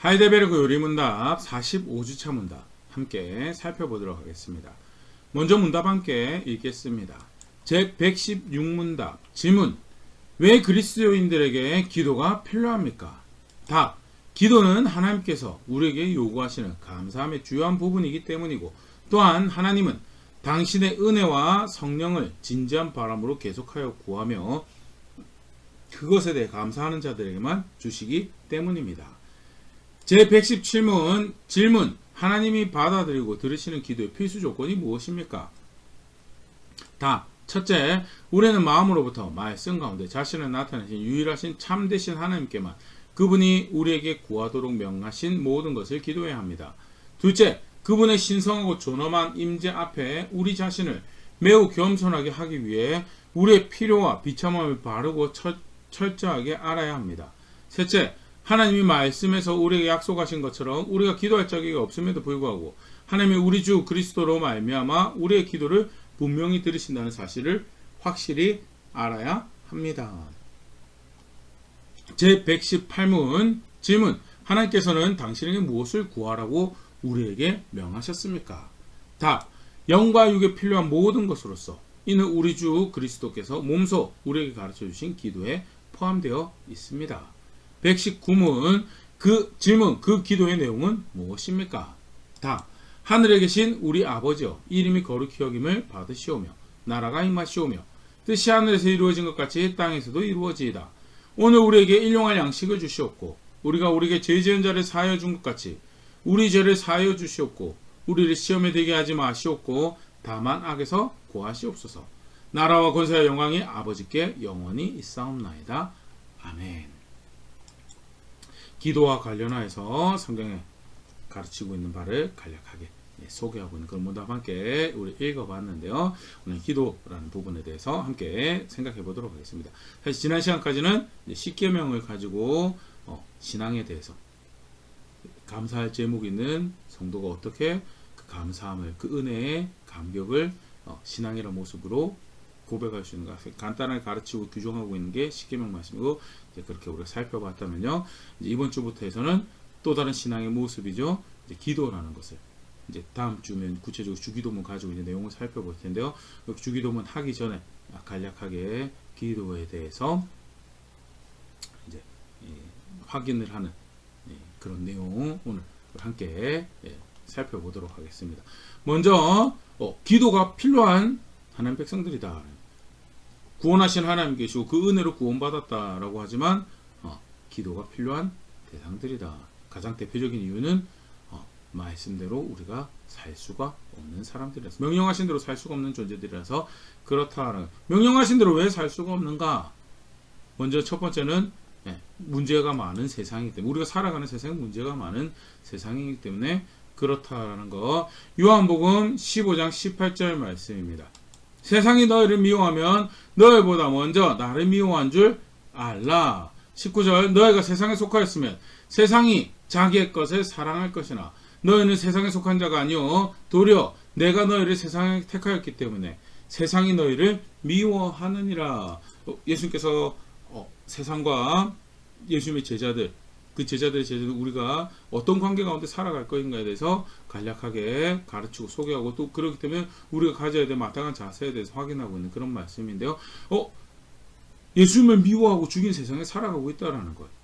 하이델베르그 요리문답 45주차 문답 함께 살펴보도록 하겠습니다. 먼저 문답 함께 읽겠습니다. 제 116문답 질문: 왜 그리스도인들에게 기도가 필요합니까? 답: 기도는 하나님께서 우리에게 요구하시는 감사함의 주요한 부분이기 때문이고, 또한 하나님은 당신의 은혜와 성령을 진지한 바람으로 계속하여 구하며 그것에 대해 감사하는 자들에게만 주시기 때문입니다. 제117문 질문: 하나님이 받아들이고 들으시는 기도의 필수 조건이 무엇입니까? 답: 첫째, 우리는 마음으로부터 말씀 가운데 자신을 나타내신 유일하신 참되신 하나님께만, 그분이 우리에게 구하도록 명하신 모든 것을 기도해야 합니다. 둘째, 그분의 신성하고 존엄한 임재 앞에 우리 자신을 매우 겸손하게 하기 위해 우리의 필요와 비참함을 바르고 철저하게 알아야 합니다. 셋째, 하나님이 말씀에서 우리에게 약속하신 것처럼 우리가 기도할 자격이 없음에도 불구하고 하나님이 우리 주 그리스도로 말미암아 우리의 기도를 분명히 들으신다는 사실을 확실히 알아야 합니다. 제118문 질문: 하나님께서는 당신에게 무엇을 구하라고 우리에게 명하셨습니까? 답: 영과 육에 필요한 모든 것으로서 이는 우리 주 그리스도께서 몸소 우리에게 가르쳐 주신 기도에 포함되어 있습니다. 119문 질문: 그 기도의 내용은 무엇입니까? 답: 하늘에 계신 우리 아버지여, 이름이 거룩히 여김을 받으시오며 나라가 임하시오며 뜻이 하늘에서 이루어진 것 같이 땅에서도 이루어지이다. 오늘 우리에게 일용할 양식을 주시옵고, 우리가 우리에게 죄 지은 자를 사하여 준 것 같이 우리 죄를 사하여 주시옵고, 우리를 시험에 들게 하지 마시옵고, 다만 악에서 구하시옵소서. 나라와 권세와 영광이 아버지께 영원히 있사옵나이다. 아멘. 기도와 관련하여서 성경에 가르치고 있는 바를 간략하게 소개하고 있는 그런 문답 함께 우리 읽어봤는데요. 오늘 기도라는 부분에 대해서 함께 생각해 보도록 하겠습니다. 사실 지난 시간까지는 10계명을 가지고 신앙에 대해서 감사할 제목이 있는 성도가 어떻게 그 감사함을, 그 은혜의 감격을 신앙이라는 모습으로 고백할 수 있는가 간단하게 가르치고 규정하고 있는 게 10계명 말씀이고, 이제 그렇게 우리가 살펴봤다면요, 이제 이번 주부터 해서는 또 다른 신앙의 모습이죠. 이제 기도라는 것을 이제 다음 주면 구체적으로 주기도문 가지고 있는 내용을 살펴볼 텐데요. 주기도문 하기 전에 간략하게 기도에 대해서 이제 확인을 하는 그런 내용 오늘 함께 살펴보도록 하겠습니다. 먼저 기도가 필요한 하나님 백성들이다. 구원하신 하나님 계시고 그 은혜로 구원받았다라고 하지만 기도가 필요한 대상들이다. 가장 대표적인 이유는 말씀대로 우리가 살 수가 없는 사람들이라서, 명령하신 대로 살 수가 없는 존재들이라서 그렇다. 명령하신 대로 왜 살 수가 없는가? 먼저 첫 번째는 문제가 많은 세상이기 때문에, 우리가 살아가는 세상은 문제가 많은 세상이기 때문에 그렇다라는 거. 요한복음 15장 18절 말씀입니다. 세상이 너희를 미워하면 너희보다 먼저 나를 미워한 줄 알라. 19절 너희가 세상에 속하였으면 세상이 자기의 것을 사랑할 것이나 너희는 세상에 속한 자가 아니요 도리어 내가 너희를 세상에 택하였기 때문에 세상이 너희를 미워하느니라. 예수님께서 세상과 예수님의 제자들, 그 제자들의 제자들, 우리가 어떤 관계 가운데 살아갈 것인가에 대해서 간략하게 가르치고 소개하고, 또 그렇기 때문에 우리가 가져야 될 마땅한 자세에 대해서 확인하고 있는 그런 말씀인데요. 예수님을 미워하고 죽인 세상에 살아가고 있다라는 거예요.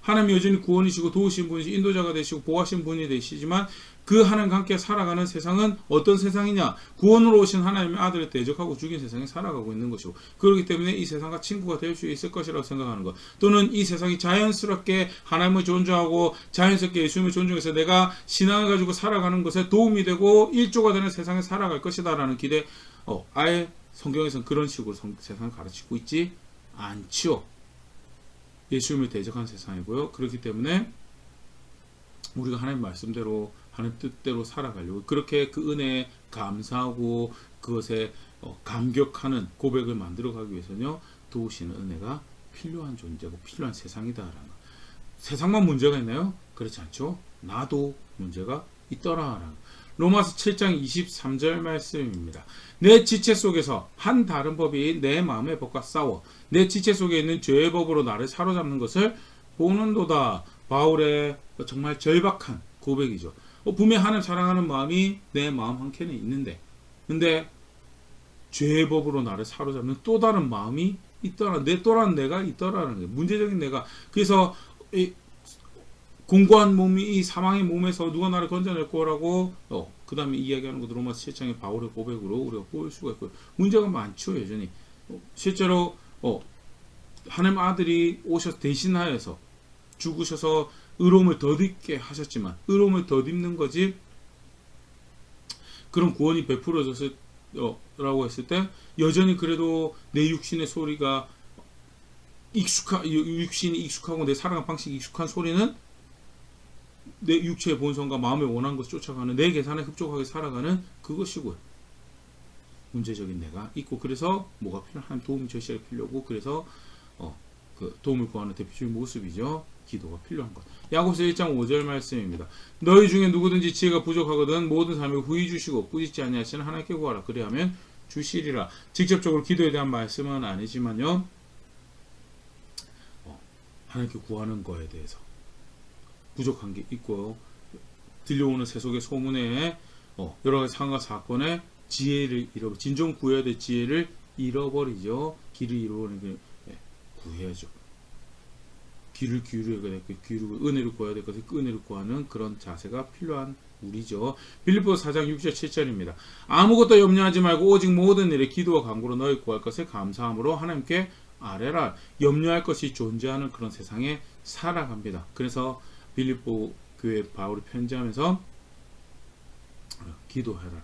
하나님이 여전히 구원이시고 도우신 분이시고 인도자가 되시고 보호하신 분이 되시지만 그 하나님과 함께 살아가는 세상은 어떤 세상이냐? 구원으로 오신 하나님의 아들을 대적하고 죽인 세상에 살아가고 있는 것이고, 그렇기 때문에 이 세상과 친구가 될 수 있을 것이라고 생각하는 것, 또는 이 세상이 자연스럽게 하나님을 존중하고 자연스럽게 예수님을 존중해서 내가 신앙을 가지고 살아가는 것에 도움이 되고 일조가 되는 세상에 살아갈 것이다 라는 기대, 아예 성경에서는 그런 식으로 세상을 가르치고 있지 않지요. 예수님을 대적한 세상이고요. 그렇기 때문에 우리가 하나님 말씀대로 하나님 뜻대로 살아가려고, 그렇게 그 은혜에 감사하고 그것에 감격하는 고백을 만들어가기 위해서는요, 도우시는 은혜가 필요한 존재고 필요한 세상이다라는 거. 세상만 문제가 있나요? 그렇지 않죠. 나도 문제가 있더라라는 거. 로마서 7장 23절 말씀입니다. 내 지체 속에서 한 다른 법이 내 마음의 법과 싸워 내 지체 속에 있는 죄의 법으로 나를 사로잡는 것을 보는도다. 바울의 정말 절박한 고백이죠. 분명히 하나님 사랑하는 마음이 내 마음 한켠에 있는데, 근데 죄의 법으로 나를 사로잡는 또 다른 마음이 있더라. 또 다른 내가 있더라는 거예요. 문제적인 내가. 그래서 이 공고한 몸이 이 사망의 몸에서 누가 나를 건져낼 거라고 그 다음에 이야기하는 것 로마서 7장의 바울의 고백으로 우리가 볼 수가 있고요. 문제가 많죠. 여전히 실제로 하나님 아들이 오셔서 대신하여서 죽으셔서 의로움을 덧입게 하셨지만, 의로움을 덧입는 거지 그런 구원이 베풀어졌을 라고 했을 때 여전히 그래도 내 육신의 소리가 육신이 익숙하고 내 살아가는 방식이 익숙한 소리는 내 육체의 본성과 마음의 원하는 것을 쫓아가는 내 계산에 흡족하게 살아가는 그것이고요. 문제적인 내가 있고, 그래서 뭐가 필요한 도움이 절실히 필요하고, 그래서 그 도움을 구하는 대표적인 모습이죠. 기도가 필요한 것. 야고보서 1장 5절 말씀입니다. 너희 중에 누구든지 지혜가 부족하거든 모든 삶에 후히 주시고 꾸짖지 아니하시는 하나님께 구하라. 그리하면 주시리라. 직접적으로 기도에 대한 말씀은 아니지만요, 하나님께 구하는 거에 대해서 부족한 게 있고요. 들려오는 세속의 소문에 여러 가지 상황과 사건에 지혜를 진정 구해야 될 지혜를 잃어버리죠. 길을 잃어버리는 게 구해야죠. 귀를 기울여야 될 것, 기울이고 은혜를 구해야 될 것을 은혜를 구하는 그런 자세가 필요한 우리죠. 빌립보서 4장 6절 7절입니다. 아무것도 염려하지 말고 오직 모든 일에 기도와 간구로 너희 구할 것을 감사함으로 하나님께 아뢰라. 염려할 것이 존재하는 그런 세상에 살아갑니다. 그래서 빌립보 교회 바울이 편지하면서 기도하라.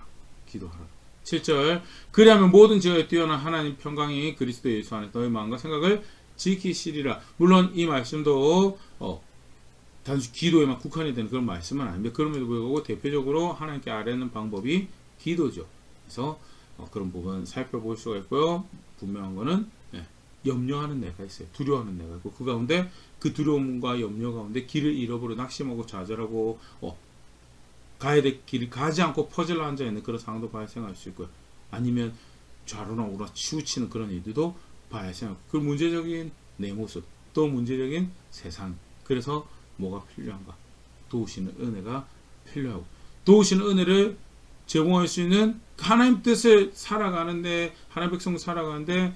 7절 그리하면 모든 지혜에 뛰어난 하나님 평강이 그리스도 예수 안에 너희 마음과 생각을 지키시리라. 물론 이 말씀도 단순히 기도에만 국한이 되는 그런 말씀은 아닙니다. 그럼에도 불구하고 대표적으로 하나님께 아뢰는 방법이 기도죠. 그래서 그런 부분 살펴볼 수가 있고요. 분명한 거는 염려하는 내가 있어요. 두려워하는 내가 있고, 그 가운데 그 두려움과 염려 가운데 길을 잃어버려 낙심하고 좌절하고 가야 될 길을 가지 않고 퍼즐로 앉아있는 그런 상황도 발생할 수 있고요. 아니면 좌로나 우로나 치우치는 그런 일들도 발생하고, 그 문제적인 내 모습, 또 문제적인 세상. 그래서 뭐가 필요한가? 도우시는 은혜가 필요하고, 도우시는 은혜를 제공할 수 있는 하나님 뜻을 살아가는데, 하나님 백성 살아가는데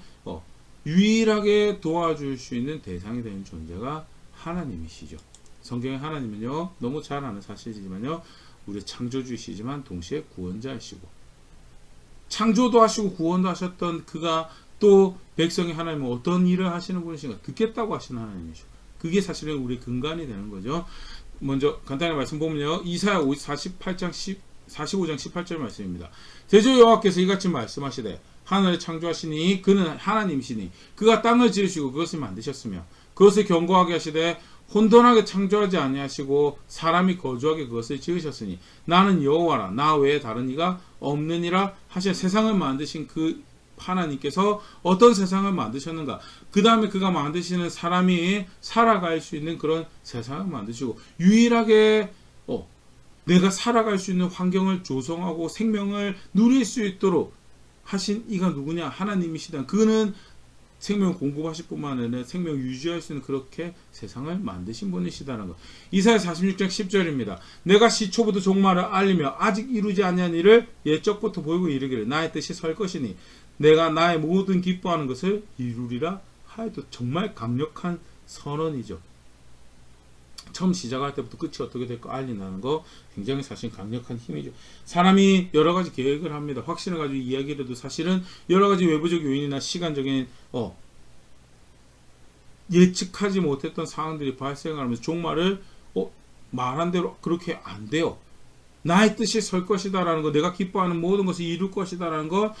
유일하게 도와줄 수 있는 대상이 되는 존재가 하나님이시죠. 성경의 하나님은요, 너무 잘 아는 사실이지만요, 우리의 창조주이시지만 동시에 구원자이시고, 창조도 하시고 구원도 하셨던 그가 또 백성의 하나님은 어떤 일을 하시는 분이신가? 듣겠다고 하시는 하나님이죠. 그게 사실은 우리의 근간이 되는 거죠. 먼저 간단히 말씀 보면요, 이사야 45장 18절 말씀입니다. 대저 여호와께서 이같이 말씀하시되 하늘을 창조하시니 그는 하나님이시니 그가 땅을 지으시고 그것을 만드셨으며 그것을 견고하게 하시되 혼돈하게 창조하지 아니하시고 사람이 거주하게 그것을 지으셨으니 나는 여호와라 나 외에 다른 이가 없느니라 하시는. 세상을 만드신 그 하나님께서 어떤 세상을 만드셨는가? 그 다음에 그가 만드시는 사람이 살아갈 수 있는 그런 세상을 만드시고, 유일하게 내가 살아갈 수 있는 환경을 조성하고 생명을 누릴 수 있도록 하신 이가 누구냐? 하나님이시다. 그는 생명을 공급하실 뿐만 아니라 생명을 유지할 수 있는 그렇게 세상을 만드신 분이시다는 것. 이사야 46장 10절입니다. 내가 시초부터 종말을 알리며 아직 이루지 아니한 일을 예적부터 보이고 이르기를 나의 뜻이 설 것이니 내가 나의 모든 기뻐하는 것을 이루리라 하여도. 정말 강력한 선언이죠. 처음 시작할 때부터 끝이 어떻게 될까 알린다는 거 굉장히 사실 강력한 힘이죠. 사람이 여러 가지 계획을 합니다. 확신을 가지고 이야기를 해도 사실은 여러 가지 외부적 요인이나 시간적인 예측하지 못했던 상황들이 발생하면서 종말을 말한 대로 그렇게 안 돼요. 나의 뜻이 설 것이다라는 거, 내가 기뻐하는 모든 것을 이룰 것이다라는 거,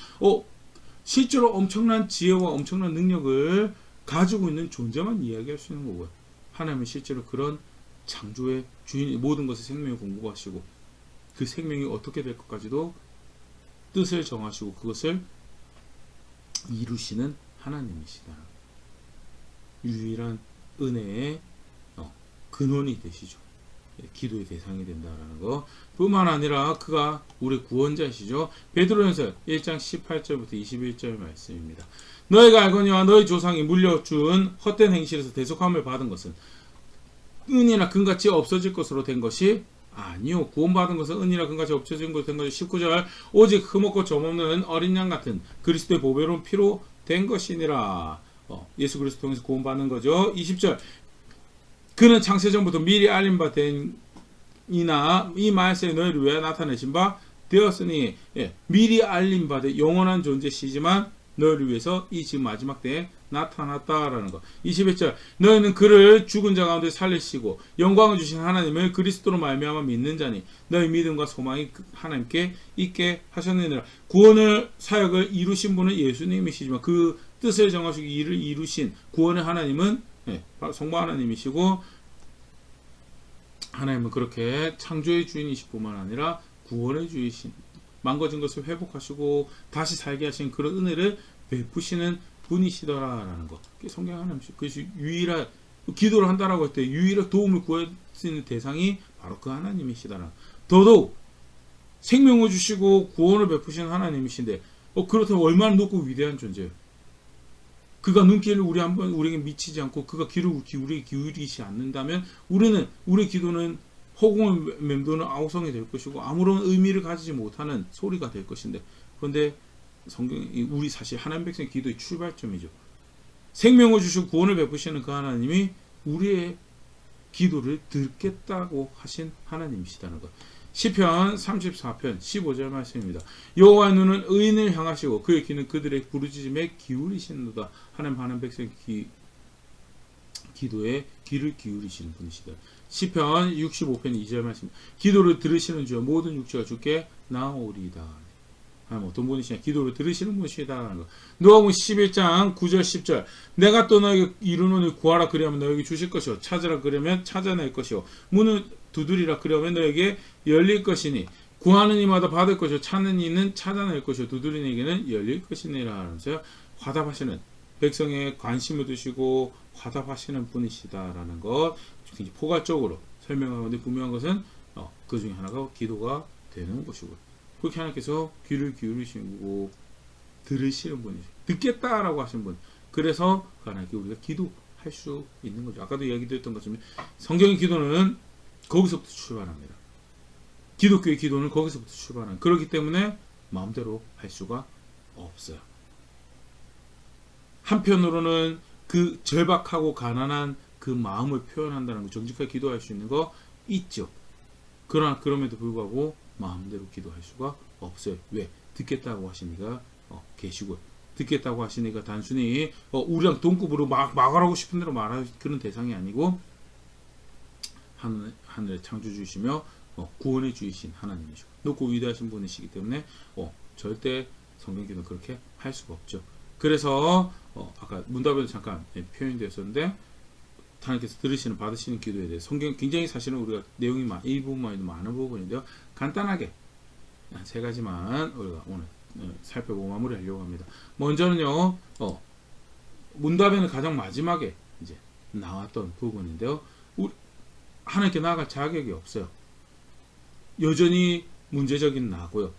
실제로 엄청난 지혜와 엄청난 능력을 가지고 있는 존재만 이야기할 수 있는 거고요. 하나님은 실제로 그런 창조의 주인, 모든 것을 생명을 공급하시고 그 생명이 어떻게 될 것까지도 뜻을 정하시고 그것을 이루시는 하나님이시다. 유일한 은혜의 근원이 되시죠. 기도의 대상이 된다라는 것 뿐만 아니라 그가 우리 구원자이시죠. 베드로전서 1장 18절부터 21절 말씀입니다. 너희가 알거니와 너희 조상이 물려준 헛된 행실에서 대속함을 받은 것은 은이나 금같이 없어질 것으로 된 것이 아니요. 구원받은 것은 은이나 금같이 없어진 것으로 된 것이 19절 오직 흠없고 점없는 어린 양 같은 그리스도의 보배로운 피로 된 것이니라. 예수 그리스도 통해서 구원받는 거죠. 20절 그는 창세전부터 미리 알림 바 된 이나 이 말씀에 너희를 위하여 나타내신 바 되었으니 미리 알림 바 된 영원한 존재시지만 너희를 위해서 이 지금 마지막 때에 나타났다라는 거. 21절 너희는 그를 죽은 자 가운데 살리시고 영광을 주신 하나님을 그리스도로 말미암아 믿는 자니 너희 믿음과 소망이 하나님께 있게 하셨느니라. 구원을 사역을 이루신 분은 예수님이시지만 그 뜻을 정하시고 이를 이루신 구원의 하나님은 성부 하나님이시고 하나님은 그렇게 창조의 주인이실 뿐만 아니라 구원의 주이신 망가진 것을 회복하시고 다시 살게 하신 그런 은혜를 베푸시는 분이시더라라는 것. 성경 하나님 그래서 유일한 기도를 한다라고 할 때 유일한 도움을 구할 수 있는 대상이 바로 그 하나님이시다라. 더더욱 생명을 주시고 구원을 베푸시는 하나님이신데 그렇다면 얼마나 높고 위대한 존재예요. 그가 눈길을 우리에게 미치지 않고 그가 귀를 우리에게 기울이지 않는다면 우리의 기도는 허공을 맴도는 아우성이 될 것이고 아무런 의미를 가지지 못하는 소리가 될 것인데 그런데 성경이 우리 사실 하나님 백성의 기도의 출발점이죠. 생명을 주시고 구원을 베푸시는 그 하나님이 우리의 기도를 듣겠다고 하신 하나님이시다는 것. 시편 34편 15절 말씀입니다. 여호와의 눈은 의인을 향하시고 그의 귀는 그들의 부르짖음에 기울이시는도다. 하나님 백성의 기도에 귀를 기울이시는 분이시다. 시편 65편 2절 말씀. 기도를 들으시는 주여 모든 육체가 주께 나오리이다. 하나님 어떤 분이시냐? 기도를 들으시는 분이시다라는 것. 누가복음 11장 9절 10절. 내가 또 너에게 이루노니 구하라 그리하면 너에게 주실 것이요 찾으라 그러면 찾아낼 것이요 문을 두드리라 그러면 너에게 열릴 것이니 구하는 이마다 받을 것이요 찾는 이는 찾아낼 것이요 두드리는 이에게는 열릴 것이니라 하면서요. 화답하시는 백성에 관심을 두시고 화답하시는 분이시다라는 것. 굉장히 포괄적으로 설명하는데 분명한 것은 그 중에 하나가 기도가 되는 것이고요. 그렇게 하나님께서 귀를 기울이시고 들으시는 분이죠. 듣겠다라고 하신 분. 그래서 하나님께 우리가 기도할 수 있는 거죠. 아까도 이야기드렸던 것처럼 성경의 기도는 거기서부터 출발합니다. 기독교의 기도는 거기서부터 출발합니다. 그렇기 때문에 마음대로 할 수가 없어요. 한편으로는 그 절박하고 가난한 그 마음을 표현한다는 거, 정직하게 기도할 수 있는 거 있죠. 그러나 그럼에도 불구하고 마음대로 기도할 수가 없어요. 왜? 듣겠다고 하시니까 계시고 듣겠다고 하시니까 단순히 우리랑 동급으로 말하고 싶은 대로 말할 그런 대상이 아니고 하늘의 창조주이시며 구원의 주이신 하나님이시고 높고 위대하신 분이시기 때문에 절대 성경기도는 그렇게 할 수가 없죠. 그래서 아까 문답에도 잠깐 표현이 되었었는데 하나님께서 들으시는 받으시는 기도에 대해 성경 굉장히 사실은 우리가 내용이 이 부분만 해도 많은 부분인데요. 간단하게 세 가지만 우리가 오늘 살펴보고 마무리하려고 합니다. 먼저는요. 문답에는 가장 마지막에 이제 나왔던 부분인데요. 하나님께 나아갈 자격이 없어요. 여전히 문제적인 나고요.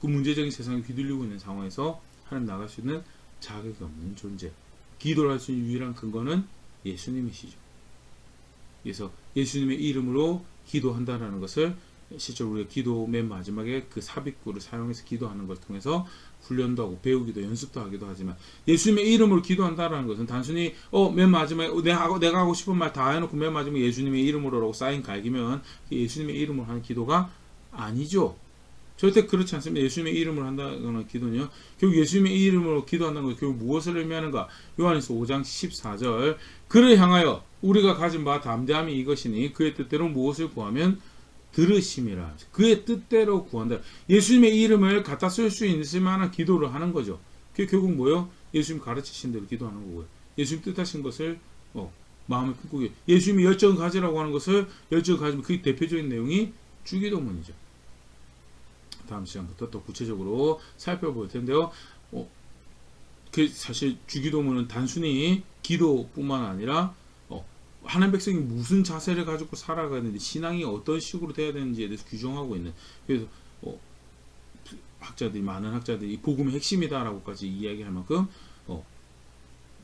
그 문제적인 세상에 휘둘리고 있는 상황에서 하나님 나갈 수 있는 자격이 없는 존재. 기도를 할 수 있는 유일한 근거는 예수님이시죠. 그래서 예수님의 이름으로 기도한다는 것을 실제로 우리가 기도 맨 마지막에 그 삽입구를 사용해서 기도하는 걸 통해서 훈련도 하고 배우기도 연습도 하기도 하지만 예수님의 이름으로 기도한다는 것은 단순히 맨 마지막에 내가 하고 싶은 말 다 해놓고 맨 마지막에 예수님의 이름으로라고 사인 갈기면 예수님의 이름으로 하는 기도가 아니죠. 절대 그렇지 않습니다. 예수님의 이름으로 한다는 기도는요. 결국 예수님의 이름으로 기도한다는 것은 결국 무엇을 의미하는가? 요한일서 5장 14절 그를 향하여 우리가 가진 바 담대함이 이것이니 그의 뜻대로 무엇을 구하면 들으심이라. 그의 뜻대로 구한다. 예수님의 이름을 갖다 쓸 수 있을 만한 기도를 하는 거죠. 그게 결국 뭐예요? 예수님 가르치신 대로 기도하는 거고요. 예수님 뜻하신 것을 마음에 품고 예수님이 열정을 가지라고 하는 것을 열정을 가지면 그 대표적인 내용이 주기도문이죠. 다음 시간부터 또 구체적으로 살펴볼 텐데요. 그 사실 주기도문은 단순히 기도뿐만 아니라 하나님 백성이 무슨 자세를 가지고 살아가는지 신앙이 어떤 식으로 돼야 되는지에 대해서 규정하고 있는 그래서 많은 학자들이 복음의 핵심이다라고까지 이야기할 만큼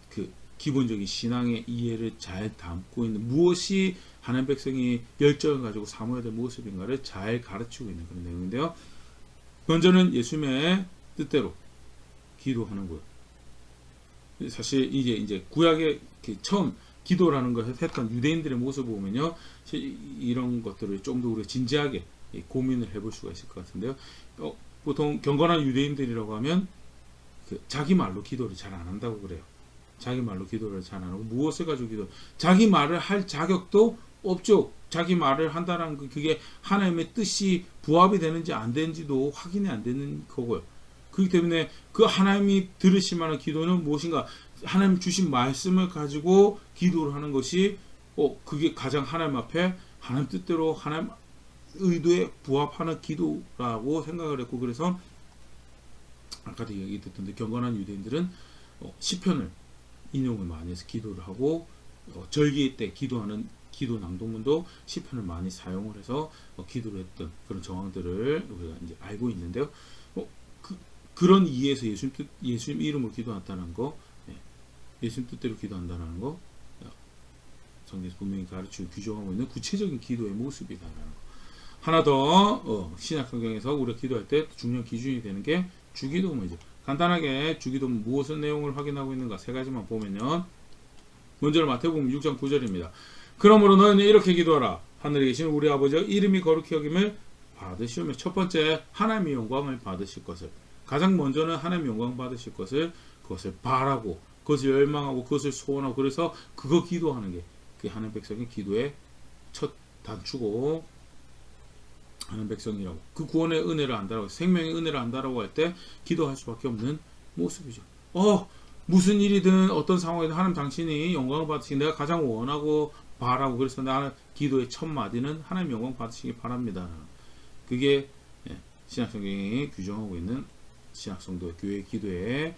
그 기본적인 신앙의 이해를 잘 담고 있는, 무엇이 하나님 백성이 열정을 가지고 사모해야 될 모습인가를 잘 가르치고 있는 그런 내용인데요. 먼저는 예수님의 뜻대로 기도하는 것. 사실 이제 구약의 처음 기도라는 것을 했던 유대인들의 모습을 보면요, 이런 것들을 좀 더 우리가 진지하게 고민을 해볼 수가 있을 것 같은데요. 보통 경건한 유대인들이라고 하면 자기 말로 기도를 잘 안 한다고 그래요. 자기 말로 기도를 잘 안 하고, 무엇을 가지고 기도, 자기 말을 할 자격도 없죠. 자기 말을 한다는 그게 하나님의 뜻이 부합이 되는지 안 되는지도 확인이 안 되는 거고요. 그렇기 때문에 그 하나님이 들으실 만한 기도는 무엇인가, 하나님 주신 말씀을 가지고 기도를 하는 것이 그게 가장 하나님 앞에 하나님 뜻대로 하나님 의도에 부합하는 기도라고 생각을 했고, 그래서 아까도 얘기했던데 경건한 유대인들은 시편을 인용을 많이 해서 기도를 하고, 절기 때 기도하는 기도 낭독문도 시편을 많이 사용을 해서 기도를 했던 그런 정황들을 우리가 이제 알고 있는데요. 그런 이해에서 예수님 이름으로 기도한다는 거, 예수님 뜻대로 기도한다는 거, 성경에서 분명히 가르치고 규정하고 있는 구체적인 기도의 모습이다라는 거. 하나 더 신약 성경에서 우리가 기도할 때 중요한 기준이 되는 게 주기도문이죠. 간단하게 주기도문 무엇의 내용을 확인하고 있는가 세 가지만 보면요. 먼저는 마태복음 6장 9절입니다. 그러므로 너희는 이렇게 기도하라. 하늘에 계신 우리 아버지여 이름이 거룩히 여김을 받으시오며. 첫 번째, 하나님의 영광을 받으실 것을, 가장 먼저는 하나님의 영광 받으실 것을, 그것을 바라고, 그것을 열망하고, 그것을 소원하고, 그래서 그거 기도하는 게 그 하나님 백성의 기도의 첫 단추고, 하나님 백성이라고, 그 구원의 은혜를 안다라고, 생명의 은혜를 안다라고 할 때 기도할 수밖에 없는 모습이죠. 무슨 일이든 어떤 상황이든 하나님 당신이 영광을 받으시기 내가 가장 원하고 바라고, 그래서 나는 기도의 첫 마디는 하나님 영광 받으시기 바랍니다. 그게 신약성경이 규정하고 있는 신약성도 교회 기도의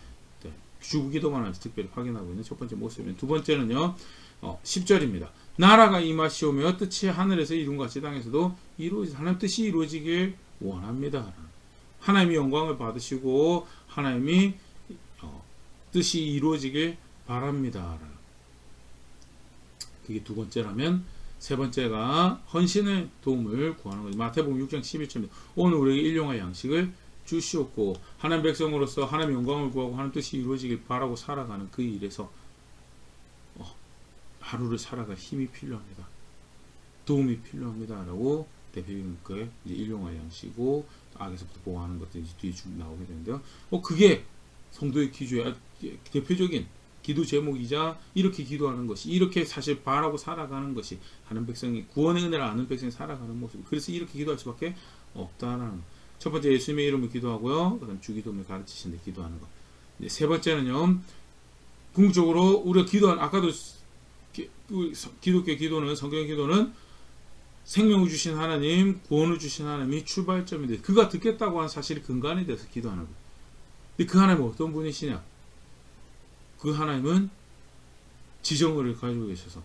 주기도만을 특별히 확인하고 있는 첫 번째 모습입니다. 두 번째는요, 10절입니다. 나라가 임하시오며 뜻이 하늘에서 이룬 같이 땅에서도 하나님 뜻이 이루어지길 원합니다. 하나님이 영광을 받으시고 하나님이 뜻이 이루어지길 바랍니다. 그게 두 번째라면, 세 번째가 헌신의 도움을 구하는 거죠. 마태복음 6장 11절입니다. 오늘 우리에게 일용할 양식을 주시옵고, 하나님 백성으로서 하나님 영광을 구하고 하나님 뜻이 이루어지길 바라고 살아가는 그 일에서 하루를 살아갈 힘이 필요합니다. 도움이 필요합니다. 라고 대표적인 일용할 양식이고, 악에서부터 보호하는 것들이 뒤에 쭉 나오게 되는데요. 그게 성도의 기도의 대표적인 기도 제목이자, 이렇게 기도하는 것이, 이렇게 사실 바라고 살아가는 것이 하나님 백성이, 구원의 은혜를 아는 백성이 살아가는 모습. 그래서 이렇게 기도할 수밖에 없다는. 첫 번째 예수님의 이름을 기도하고요. 그다음 주기도문을 가르치신 데 기도하는 것. 세 번째는요, 궁극적으로 우리가 기도한, 아까도 기독교 기도는, 성경 기도는 생명을 주신 하나님, 구원을 주신 하나님이 출발점인데, 그가 듣겠다고 하는 사실이 근간이 돼서 기도하는 거예요. 근데 그 하나님은 어떤 분이시냐? 그 하나님은 지정의를 가지고 계셔서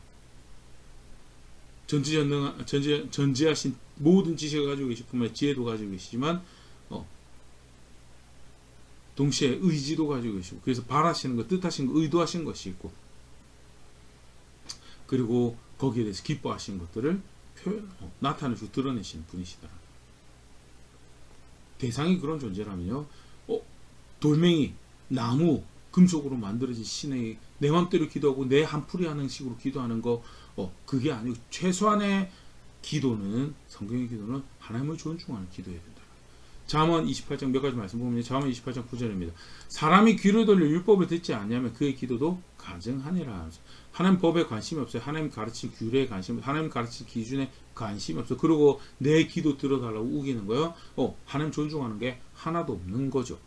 전지하신 모든 지식을 가지고 계실 뿐만 아니라 지혜도 가지고 계시지만, 동시에 의지도 가지고 계시고, 그래서 바라시는 것, 뜻하신 것, 의도하신 것이 있고, 그리고 거기에 대해서 기뻐하신 것들을 나타내시고 드러내시는 분이시다. 대상이 그런 존재라면요, 돌멩이, 나무, 금속으로 만들어진 신의 내 맘대로 기도하고 내 한풀이 하는 식으로 기도하는 거, 그게 아니고 최소한의 기도는, 성경의 기도는 하나님을 존중하는 기도해야 된다. 잠언 28장 몇 가지 말씀 보면, 잠언 28장 9절입니다. 사람이 귀를 돌려 율법을 듣지 않냐면 그의 기도도 가증하니라. 하나님 법에 관심이 없어요. 하나님 가르친 규례에 관심이 없어요. 하나님 가르친 기준에 관심이 없어요. 그리고 내 기도 들어달라고 우기는 거요. 하나님 존중하는 게 하나도 없는 거죠.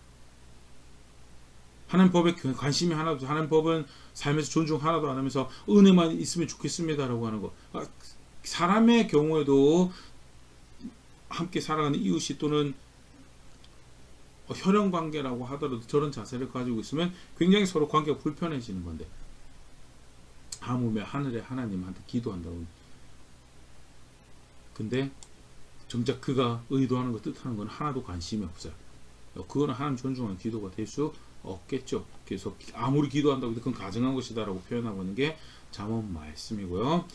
하나님 법에 관심이 하나도 없어요. 하나님 법은 삶에서 존중 하나도 안 하면서 은혜만 있으면 좋겠습니다라고 하는 거. 사람의 경우에도 함께 살아가는 이웃이 또는 혈연 관계라고 하더라도 저런 자세를 가지고 있으면 굉장히 서로 관계가 불편해지는 건데, 하물며 하늘의 하나님한테 기도한다고. 근데 정작 그가 의도하는 것, 뜻하는 건 하나도 관심이 없어요. 그거는 하나님 존중하는 기도가 될 수 없겠죠. 계속 아무리 기도한다고 해도 그건 가증한 것이다라고 표현하고 있는 게 잠언 말씀이고요.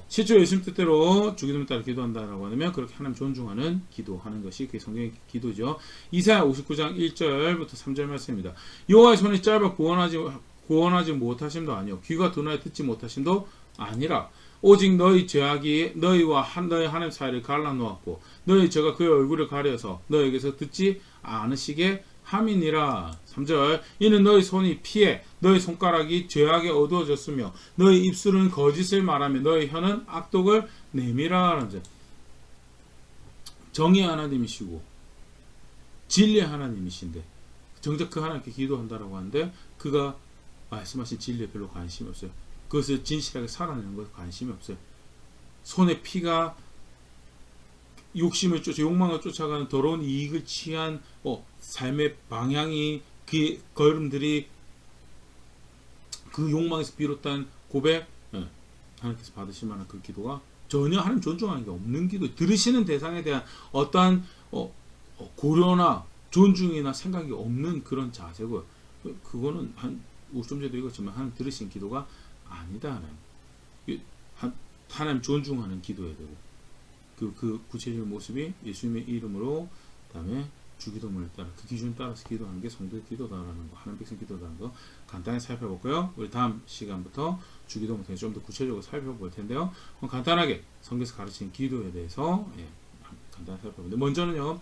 실제로 예수님 뜻대로 주기도문 따라 기도한다라고 하면 그렇게 하나님 존중하는 기도하는 것이 그게 성경의 기도죠. 이사야 59장 1절부터 3절 말씀입니다. 여호와의 손이 짧아 구원하지 못하심도 아니요 귀가 둔하여 듣지 못하심도 아니라 오직 너희 죄악이 너희와 너희 하나님 사이를 갈라놓았고 너희 죄가 그의 얼굴을 가려서 너희에게서 듣지 않으시게 함이니라. 3절 이는 너희 손이 피해 너희 손가락이 죄악에 어두워졌으며 너희 입술은 거짓을 말하며 너희 혀는 악독을 내밀어. 정의 하나님이시고 진리의 하나님이신데 정작 그 하나님께 기도한다라고 하는데 그가 말씀하신 진리에 별로 관심이 없어요. 그것을 진실하게 살아내는 것에 관심이 없어요. 손에 피가 욕심을 욕망을 쫓아가는 더러운 이익을 취한 삶의 방향이 그 걸음들이 그 욕망에서 비롯한 고백, 하나님께서 받으실 만한 그 기도가 전혀 하나님 존중하는 게 없는 기도, 들으시는 대상에 대한 어떠한 고려나 존중이나 생각이 없는 그런 자세고, 그거는 좀 전에도 읽었지만 하나님 들으신 기도가 아니다. 하나님 존중하는 기도해야 되고, 그 구체적인 모습이 예수님의 이름으로, 그다음에 주기도문을 따라 그 기준 따라서 기도하는 게 성도의 기도다라는 거, 하나님 백성 기도다라는 거 간단히 살펴볼고요. 우리 다음 시간부터 주기도문 통해서 좀 더 구체적으로 살펴볼 텐데요. 간단하게 성경에서 가르치는 기도에 대해서 간단히 살펴보는데, 먼저는요,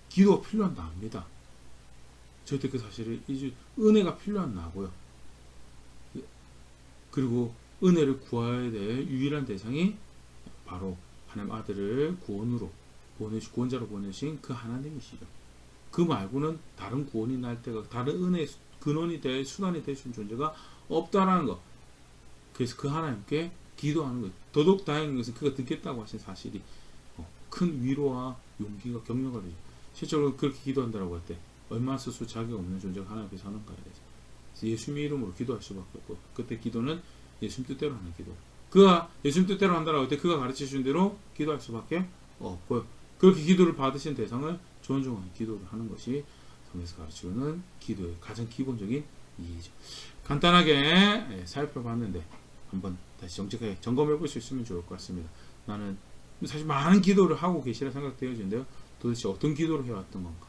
기도가 필요한 나입니다. 절대 그 사실을 은혜가 필요한 나고요. 그리고 은혜를 구해야 될 유일한 대상이 바로 하나님 아들을 구원자로 보내신 그 하나님이시죠. 그 말고는 다른 구원이 날 때가, 다른 은혜의 근원이 될 수단이 될 수 있는 존재가 없다라는 것. 그래서 그 하나님께 기도하는 것. 더더욱 다행인 것은 그가 듣겠다고 하신 사실이 큰 위로와 용기가 격려가 되죠. 실제로 그렇게 기도한다라고 할 때 얼마나 스스로 자격 없는 존재가 하나님 앞에 서는가에 대해서. 그래서 예수님의 이름으로 기도할 수밖에 없고, 그때 기도는 예수님 뜻대로 하는 기도. 그가 예수님 뜻대로 한다라고 할 때 그가 가르치신 대로 기도할 수밖에 없고요. 그렇게 기도를 받으신 대상을 존중하는 기도를 하는 것이 성경에서 가르치는 기도의 가장 기본적인 이유죠. 간단하게 살펴봤는데 한번 다시 정직하게 점검해 볼 수 있으면 좋을 것 같습니다. 나는 사실 많은 기도를 하고 계시라 생각되어지는데요. 도대체 어떤 기도를 해왔던 건가?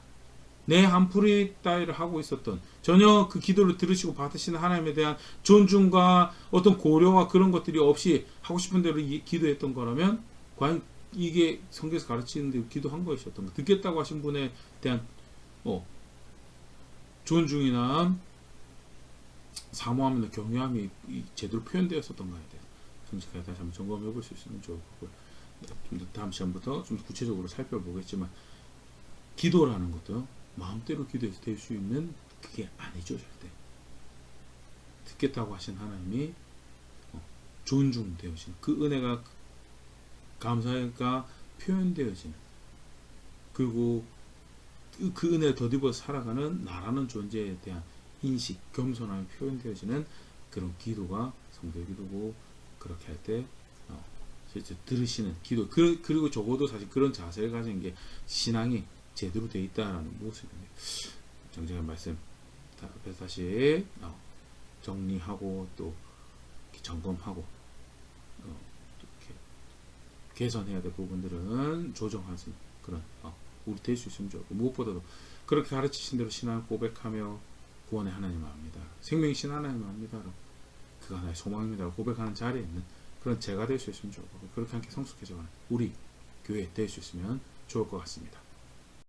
내 한풀이 따위를 하고 있었던, 전혀 그 기도를 들으시고 받으시는 하나님에 대한 존중과 어떤 고려와 그런 것들이 없이 하고 싶은 대로 기도했던 거라면, 과연 이게 성경에서 가르치는 대로 기도한 것이었던 가? 듣겠다고 하신 분에 대한 존중이나 사모함이나 경외함이 제대로 표현되었었던가에 대해서 정직하게 다시 한번 점검해 볼 수 있으면 좋을 거고요. 좀 더 다음 시간부터 좀 구체적으로 살펴보겠지만, 기도라는 것도 마음대로 기도해서 될 수 있는 그게 아니죠. 절대. 듣겠다고 하신 하나님이 존중되어지는, 그 은혜가 감사가 표현되어지는, 그리고 그 은혜를 덧입어 살아가는 나라는 존재에 대한 인식, 겸손함이 표현되어지는 그런 기도가 성도의 기도고, 그렇게 할 때 실제 들으시는 기도, 그리고 적어도 사실 그런 자세를 가진 게 신앙이 제대로 되어 있다는 모습입니다. 정직한 말씀 앞에서 다시 정리하고 또 점검하고 이렇게 개선해야 될 부분들은 조정하는 그런 우리 될 수 있으면 좋고, 무엇보다도 그렇게 가르치신 대로 신앙을 고백하며 구원의 하나님을 압니다, 생명이신 하나님을 압니다, 그가 나의 소망입니다 고백하는 자리에 있는 그런 제가 될 수 있으면 좋고, 그렇게 함께 성숙해져가는 우리 교회 될 수 있으면 좋을 것 같습니다.